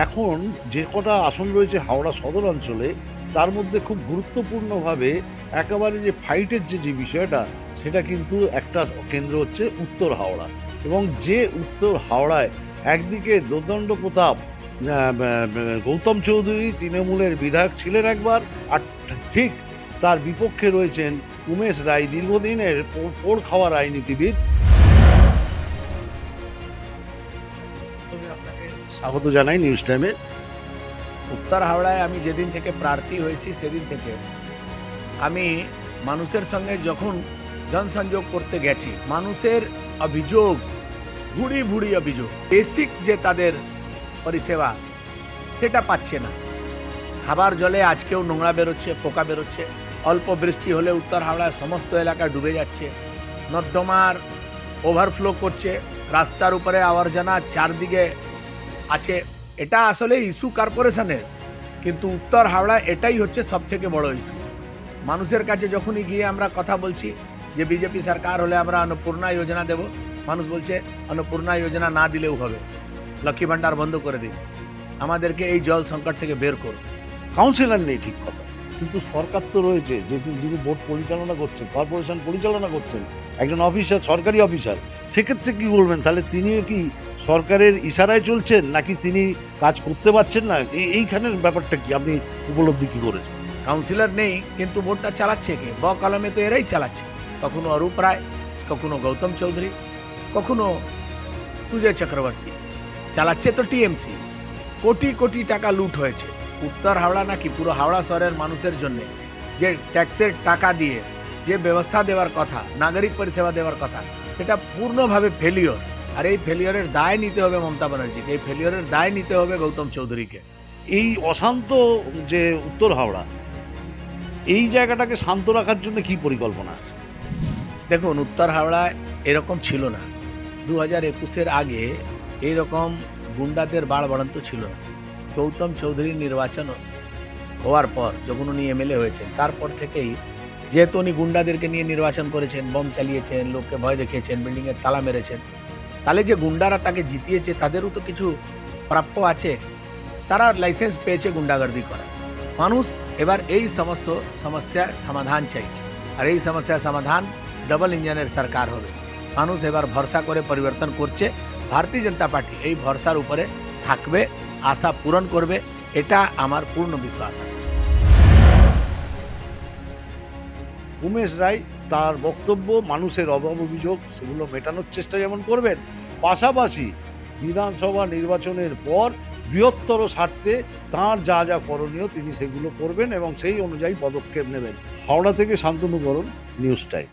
এখন যে কটা আসন রয়েছে হাওড়া সদর অঞ্চলে, তার মধ্যে খুব গুরুত্বপূর্ণভাবে একেবারে যে ফাইটের যে বিষয়টা, সেটা কিন্তু একটা কেন্দ্র হচ্ছে উত্তর হাওড়া। এবং যে উত্তর হাওড়ায় একদিকে দোর্দণ্ড প্রতাপ গৌতম চৌধুরী তৃণমূলের বিধায়ক ছিলেন একবার, আর ঠিক তার বিপক্ষে রয়েছেন উমেশ রায়, দীর্ঘদিনের পোড় খাওয়া রাজনীতিবিদ। আপনাকে স্বাগত জানাই নিউজ টাইমে। উত্তর হাওড়ায় আমি যেদিন থেকে প্রার্থী হয়েছি সেদিন থেকে আমি মানুষের সঙ্গে যখন জনসংযোগ করতে গেছি, মানুষের অভিযোগ, ভুড়ি ভুড়ি অভিযোগ, বেসিক যে তাদের পরিষেবা সেটা পাচ্ছে না। খাবার জলে আজকেও নোংরা বেরোচ্ছে, পোকা বেরোচ্ছে। অল্প বৃষ্টি হলে উত্তর হাওড়ায় সমস্ত এলাকা ডুবে যাচ্ছে, নর্দমার ওভারফ্লো করছে, রাস্তার উপরে আবর্জনা চারদিকে আছে। এটা আসলে ইস্যু কর্পোরেশনের, কিন্তু উত্তর হাওড়া এটাই হচ্ছে সবথেকে বড় ইস্যু। মানুষের কাছে যখনই গিয়ে আমরা কথা বলছি যে বিজেপি সরকার হলে আমরা অন্নপূর্ণা যোজনা দেব, মানুষ বলছে অন্নপূর্ণা যোজনা না দিলেও হবে, লক্ষ্মী ভাণ্ডার বন্ধ করে দিন, আমাদেরকে এই জল সংকট থেকে বের করুন। কাউন্সিলর নেই ঠিক কথা, কিন্তু সরকার তো রয়েছে, যিনি বোর্ড পরিচালনা করছেন, কর্পোরেশন পরিচালনা করছেন, একজন অফিসার, সরকারি অফিসার। সেক্ষেত্রে কি বলবেন, তাহলে তিনিও কি সরকারের ইশারায় চলছেন, নাকি তিনি কাজ করতে পারছেন না? এইখানের ব্যাপারটা কি আপনি উপলব্ধি কি করেছেন? কাউন্সিলর নেই, কিন্তু বোর্ডটা চালাচ্ছে কে? কলমে তো এরাই চালাচ্ছে। কখনো অরূপ রায়, কখনো গৌতম চৌধুরী, কখনো সুজয় চক্রবর্তী। চালাচ্ছে তো টিএমসি। কোটি কোটি টাকা লুট হয়েছে। উত্তর হাওড়া নাকি পুরো হাওড়া শহরের মানুষের জন্য যে ট্যাক্সের টাকা দিয়ে যে ব্যবস্থা দেওয়ার কথা, নাগরিক পরিষেবা দেওয়ার কথা, সেটা পূর্ণভাবে ফেলিওর। আর এই ফেলিওরের দায় নিতে হবে মমতা ব্যানার্জিকে, এই ফেলিওরের দায় নিতে হবে গৌতম চৌধুরীকে। এই অশান্ত যে উত্তর হাওড়া, এই জায়গাটাকে শান্ত রাখার জন্য কি পরিকল্পনা আছে? দেখুন, উত্তর হাওড়ায় এরকম ছিল না। 2021-এর আগে এইরকম গুন্ডাদের বাড়বাড়ন্ত ছিল না। গৌতম চৌধুরীর নির্বাচন হওয়ার পর যখন উনি এমএলএ হয়েছেন, তারপর থেকেই যেহেতু উনি গুন্ডাদেরকে নিয়ে নির্বাচন করেছেন, বম চালিয়েছেন, লোককে ভয় দেখিয়েছেন, বিল্ডিংয়ের তালা মেরেছেন, তাহলে যে গুন্ডারা তাকে জিতিয়েছে তাদেরও তো কিছু প্রাপ্য আছে। তারা লাইসেন্স পেয়েছে গুন্ডাগর্দি করা। মানুষ এবার এই সমস্ত সমস্যা সমাধান চাইছে, আর এই সমস্যার সমাধান ডবল ইঞ্জিনের সরকার হবে। মানুষ এবার ভরসা করে পরিবর্তন করছে। ভারতীয় জনতা পার্টি এই ভরসার উপরে থাকবে, আশা পূরণ করবে, এটা আমার পূর্ণ বিশ্বাস আছে। উমেশ রায় তার বক্তব্য, মানুষের অভিযোগ, সেগুলো মেটানোর চেষ্টা যেমন করবেন, পাশাপাশি বিধানসভা নির্বাচনের পর বৃহত্তর স্বার্থে তাঁর যা যা করণীয় তিনি সেগুলো করবেন এবং সেই অনুযায়ী পদক্ষেপ নেবেন। হাওড়া থেকে শান্তনু বরণ, নিউজ টাইম।